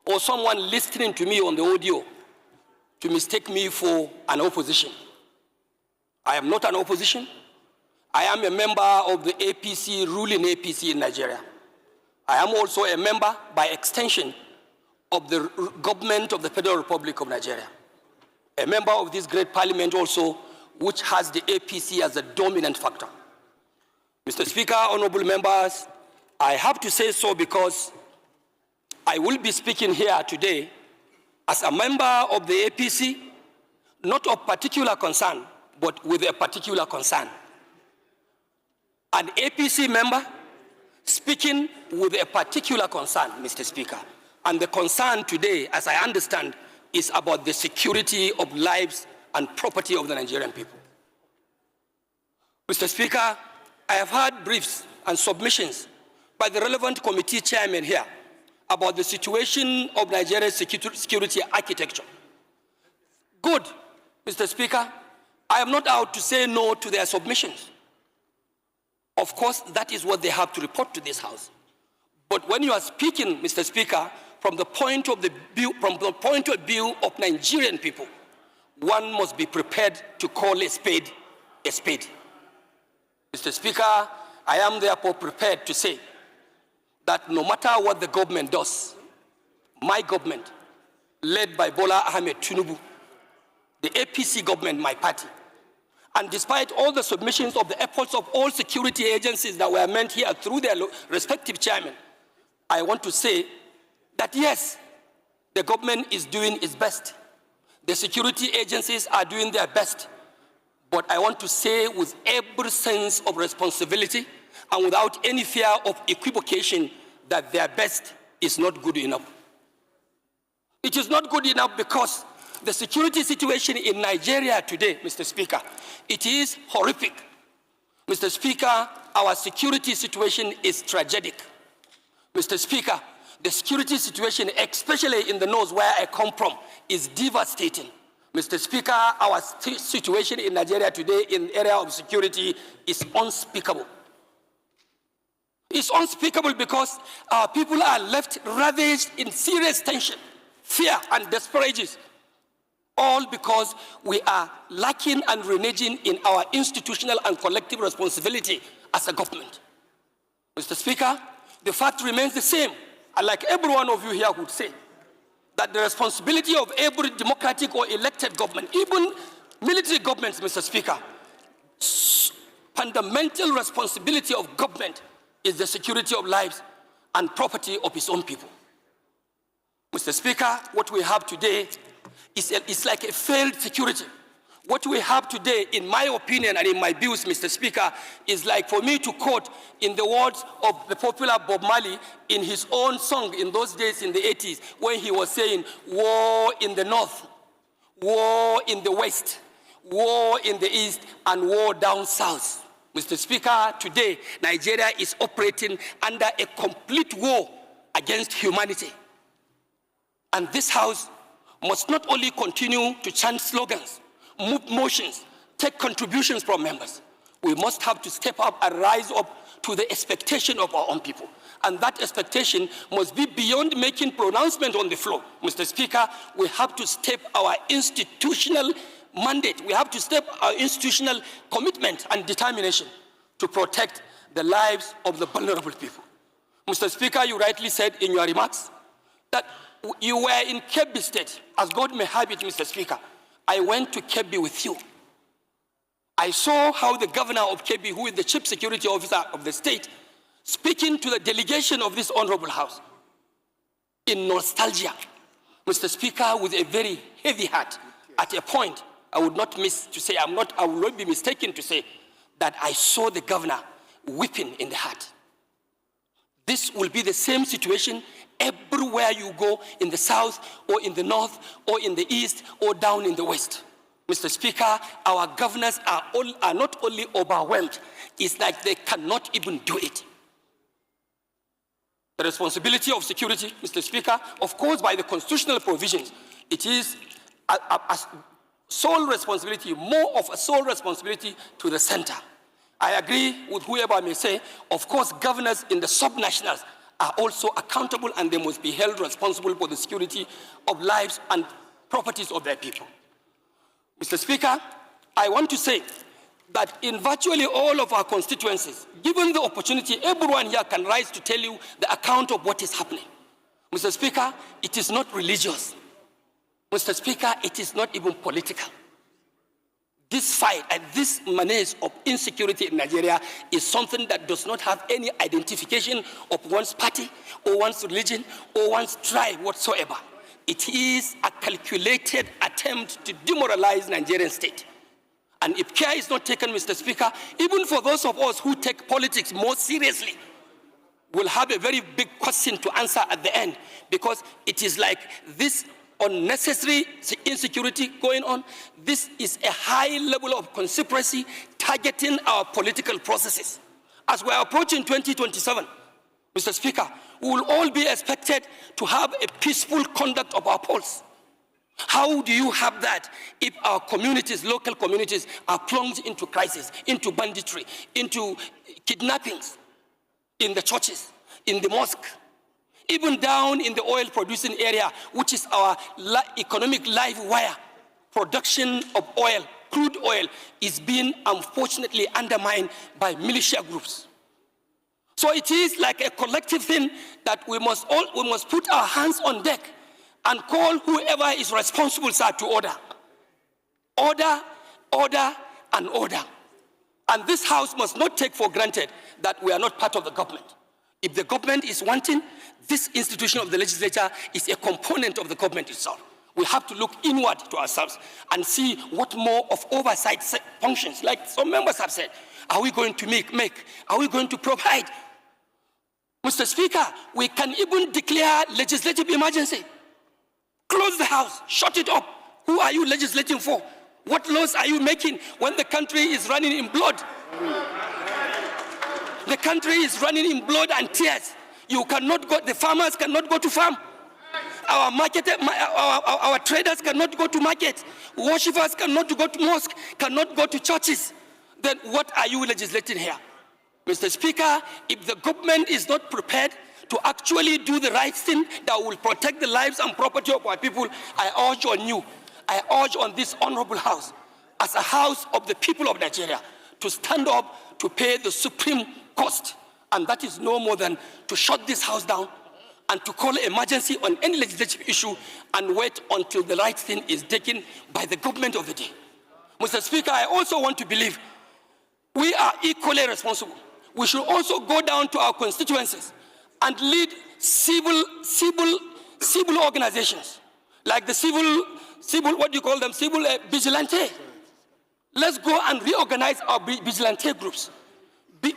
or someone listening to me on the audio to mistake me for an opposition. I am not an opposition. I am a member of the APC, ruling APC in Nigeria. I am also a member, by extension, of the government of the Federal Republic of Nigeria. A member of this great parliament also, which has the APC as a dominant factor. Mr. Speaker, honorable members, I have to say so because I will be speaking here today as a member of the APC, not of particular concern, but with a particular concern. An APC member speaking with a particular concern, Mr. Speaker. And the concern today, as I understand, is about the security of lives and property of the Nigerian people. Mr. Speaker, I have heard briefs and submissions by the relevant committee chairman here about the situation of Nigeria's security architecture. Good, Mr. Speaker. I am not out to say no to their submissions. Of course, that is what they have to report to this House. But when you are speaking, Mr. Speaker, from the point of view of Nigerian people, one must be prepared to call a spade a spade. Mr. Speaker, I am therefore prepared to say that no matter what the government does, my government, led by Bola Ahmed Tinubu, the APC government, my party, and despite all the submissions of the efforts of all security agencies that were meant here through their respective chairmen, I want to say that yes, the government is doing its best. The security agencies are doing their best. But I want to say with every sense of responsibility and without any fear of equivocation that their best is not good enough. It is not good enough because the security situation in Nigeria today, Mr. Speaker, it is horrific. Mr. Speaker, our security situation is tragic. Mr. Speaker, the security situation, especially in the north where I come from, is devastating. Mr. Speaker, our situation in Nigeria today in the area of security is unspeakable. It's unspeakable because our people are left ravaged in serious tension, fear, and desperation, all because we are lacking and reneging in our institutional and collective responsibility as a government. Mr. Speaker, the fact remains the same, and like every one of you here would say, that the responsibility of every democratic or elected government, even military governments, Mr. Speaker, fundamental responsibility of government is the security of lives and property of its own people. Mr. Speaker, what we have today is like a failed security. What we have today, in my opinion and in my views, Mr. Speaker, is like for me to quote in the words of the popular Bob Marley in his own song in those days in the 80s, when he was saying, war in the north, war in the west, war in the east, and war down south. Mr. Speaker, today, Nigeria is operating under a complete war against humanity. And this House must not only continue to chant slogans, move motions, take contributions from members. We must have to step up and rise up to the expectation of our own people. And that expectation must be beyond making pronouncement on the floor. Mr. Speaker, we have to step our institutional mandate. We have to step our institutional commitment and determination to protect the lives of the vulnerable people. Mr. Speaker, you rightly said in your remarks that you were in Kebbi State. As God may have it, Mr. Speaker, I went to Kebbi with you. I saw how the governor of Kebbi, who is the chief security officer of the state, speaking to the delegation of this honorable House in nostalgia, Mr. Speaker, with a very heavy heart. At a point, I would not miss to say, I will not be mistaken to say that I saw the governor weeping in the heart. This will be the same situation everywhere you go, in the south or in the north or in the east or down in the west. Mr. Speaker, our governors are not only overwhelmed, it's like they cannot even do it. The responsibility of security, Mr. Speaker, of course, by the constitutional provisions, it is a sole responsibility, more of a sole responsibility to the center. I agree with whoever may say, of course, governors in the subnationals are also accountable, and they must be held responsible for the security of lives and properties of their people. Mr. Speaker, I want to say that in virtually all of our constituencies, given the opportunity, everyone here can rise to tell you the account of what is happening. Mr. Speaker, it is not religious. Mr. Speaker, it is not even political. This fight and this menace of insecurity in Nigeria is something that does not have any identification of one's party or one's religion or one's tribe whatsoever. It is a calculated attempt to demoralize Nigerian state. And if care is not taken, Mr. Speaker, even for those of us who take politics more seriously, we'll have a very big question to answer at the end, because it is like this unnecessary insecurity going on. This is a high level of conspiracy targeting our political processes. As we are approaching 2027, Mr. Speaker, we will all be expected to have a peaceful conduct of our polls. How do you have that if our communities, local communities, are plunged into crisis, into banditry, into kidnappings in the churches, in the mosque, even down in the oil-producing area, which is our economic live wire? Production of oil, crude oil, is being unfortunately undermined by militia groups. So it is like a collective thing that we must put our hands on deck and call whoever is responsible, sir, to order. Order, order, and order. And this House must not take for granted that we are not part of the government. If the government is wanting, this institution of the legislature is a component of the government itself. We have to look inward to ourselves and see what more of oversight functions, like some members have said, are we going to make? Are we going to provide? Mr. Speaker, we can even declare legislative emergency. Close the House, shut it up. Who are you legislating for? What laws are you making when the country is running in blood? The country is running in blood and tears. You cannot go, the farmers cannot go to farm. Our traders cannot go to market. Worshippers cannot go to mosque, cannot go to churches. Then what are you legislating here? Mr. Speaker, if the government is not prepared to actually do the right thing that will protect the lives and property of our people, I urge on you, I urge on this honorable House, as a House of the people of Nigeria, to stand up to pay the supreme cost. And that is no more than to shut this House down and to call emergency on any legislative issue and wait until the right thing is taken by the government of the day. Mr. Speaker, I also want to believe we are equally responsible. We should also go down to our constituencies and lead civil organizations, like the civil vigilante. Let's go and reorganize our vigilante groups.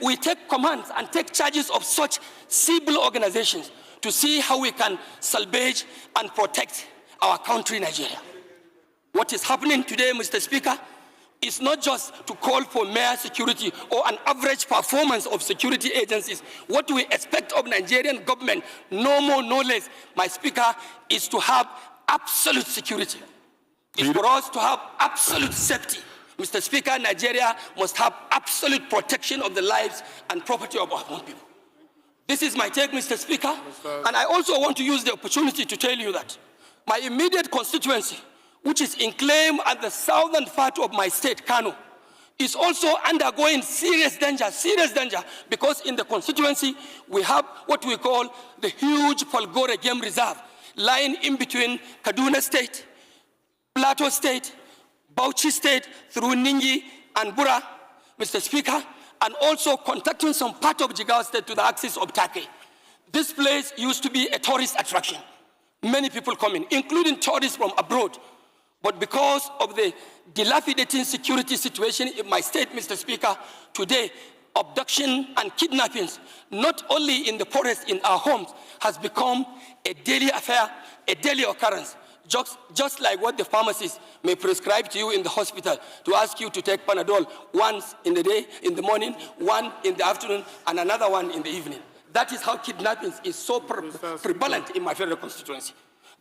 We take commands and take charges of such civil organizations to see how we can salvage and protect our country, Nigeria. What is happening today, Mr. Speaker, is not just to call for mere security or an average performance of security agencies. What we expect of Nigerian government, no more, no less, my Speaker, is to have absolute security. It's for us to have absolute safety. Mr. Speaker, Nigeria must have absolute protection of the lives and property of our own people. This is my take, Mr. Speaker. And I also want to use the opportunity to tell you that my immediate constituency, which is enclave at the southern part of my state, Kano, is also undergoing serious danger, because in the constituency, we have what we call the huge Polgore Game Reserve, lying in between Kaduna State, Plateau State, Bauchi State, through Ningi and Bura, Mr. Speaker, and also contacting some part of Jigawa State to the axis of Turkey. This place used to be a tourist attraction. Many people come in, including tourists from abroad. But because of the dilapidating security situation in my state, Mr. Speaker, today, abduction and kidnappings, not only in the forest, in our homes, has become a daily affair, a daily occurrence. Just like what the pharmacist may prescribe to you in the hospital to ask you to take Panadol once in the day, in the morning, one in the afternoon, and another one in the evening. That is how kidnapping is so prevalent in my federal constituency.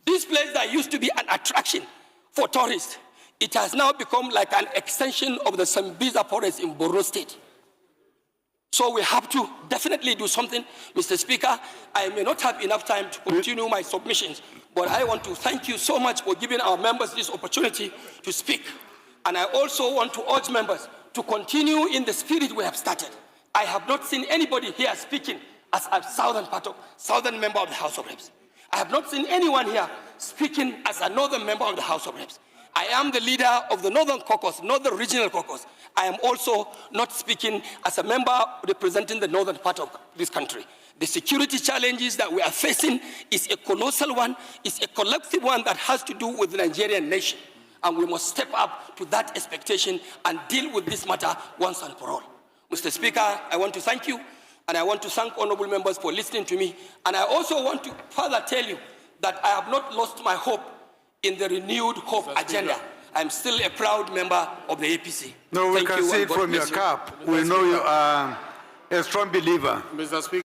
This place that used to be an attraction for tourists, it has now become like an extension of the Sambisa forest in Borno State. So we have to definitely do something. Mr. Speaker, I may not have enough time to continue my submissions, but I want to thank you so much for giving our members this opportunity to speak. And I also want to urge members to continue in the spirit we have started. I have not seen anybody here speaking as a southern member of the House of Reps. I have not seen anyone here speaking as a northern member of the House of Reps. I am the leader of the Northern Caucus, Northern Regional Caucus. I am also not speaking as a member representing the northern part of this country. The security challenges that we are facing is a colossal one, it's a collective one that has to do with the Nigerian nation. And we must step up to that expectation and deal with this matter once and for all. Mr. Speaker, I want to thank you, and I want to thank honorable members for listening to me. And I also want to further tell you that I have not lost my hope in the renewed hope agenda. I'm still a proud member of the APC. No, we can see it from your cap. We know you are a strong believer. Mr. Speaker.